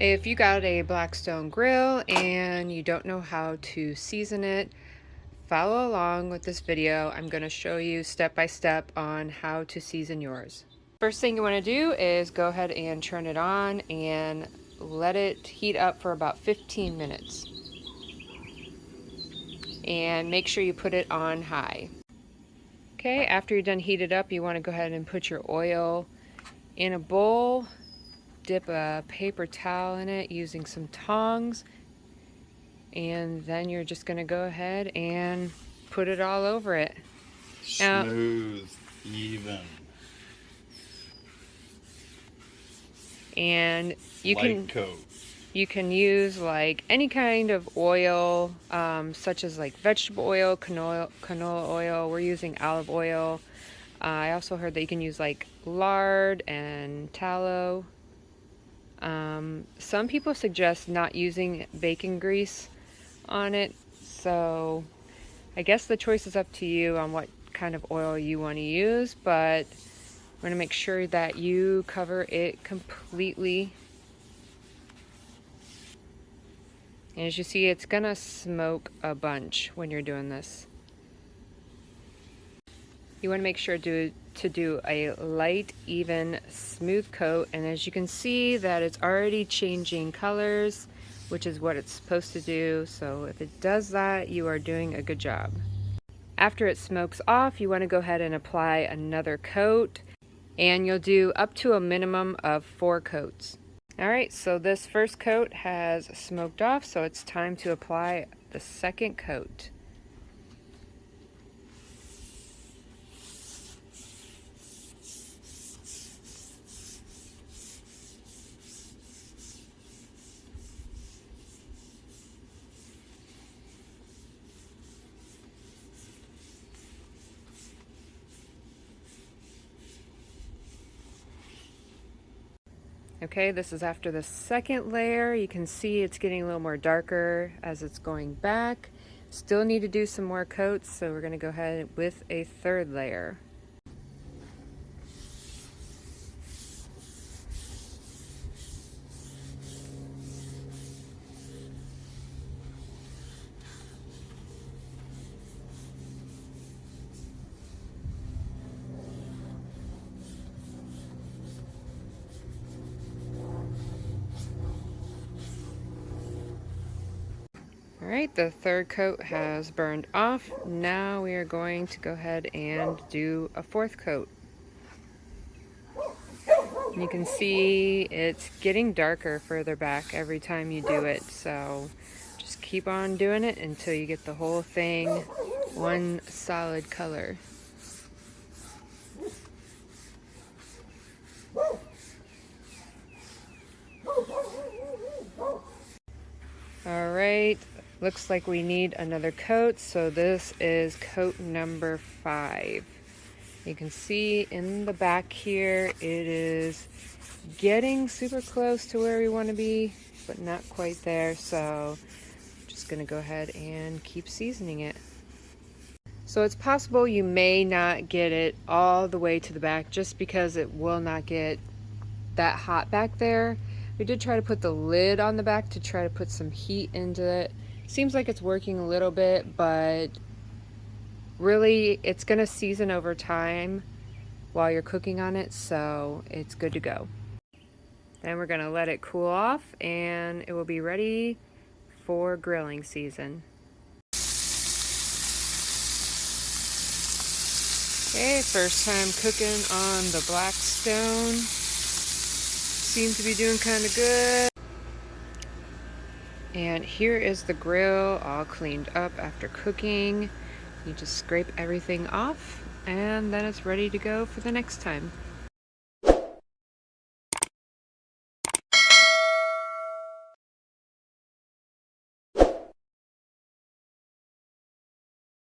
If you got a Blackstone grill and you don't know how to season it, follow along with this video. I'm going to show you step by step on how to season yours. First thing you want to do is go ahead and turn it on and let it heat up for about 15 minutes. And make sure you put it on high. Okay, after you're done heated up, you want to go ahead and put your oil in a bowl. Dip a paper towel in it using some tongs, and then you're just going to go ahead and put it all over it. Smooth, even. And you Light can use like any kind of oil, such as like vegetable oil, canola oil. We're using olive oil. I also heard that you can use like lard and tallow. Some people suggest not using bacon grease on it, so I guess the choice is up to you on what kind of oil you want to use, but I'm going to make sure that you cover it completely. And as you see, it's going to smoke a bunch when you're doing this. You want to make sure to do a light, even, smooth coat, and as you can see that it's already changing colors, which is what it's supposed to do, so if it does that, you are doing a good job. After it smokes off, you want to go ahead and apply another coat, and you'll do up to a minimum of 4 coats. Alright, so this first coat has smoked off, so it's time to apply the second coat. Okay, this is after the second layer. You can see it's getting a little more darker as it's going back. Still need to do some more coats, so we're going to go ahead with a third layer. Alright, the third coat has burned off. Now we are going to go ahead and do a fourth coat. You can see it's getting darker further back every time you do it, so just keep on doing it until you get the whole thing one solid color. Alright, looks like we need another coat, so this is coat number 5. You can see in the back here it is getting super close to where we want to be, but not quite there, so I'm just going to go ahead and keep seasoning it. So it's possible you may not get it all the way to the back just because it will not get that hot back there. We did try to put the lid on the back to try to put some heat into it. Seems like it's working a little bit, but really it's going to season over time while you're cooking on it, so it's good to go. Then we're going to let it cool off and it will be ready for grilling season. Okay, first time cooking on the Blackstone. Seems to be doing kind of good. And here is the grill all cleaned up after cooking. You just scrape everything off and then it's ready to go for the next time.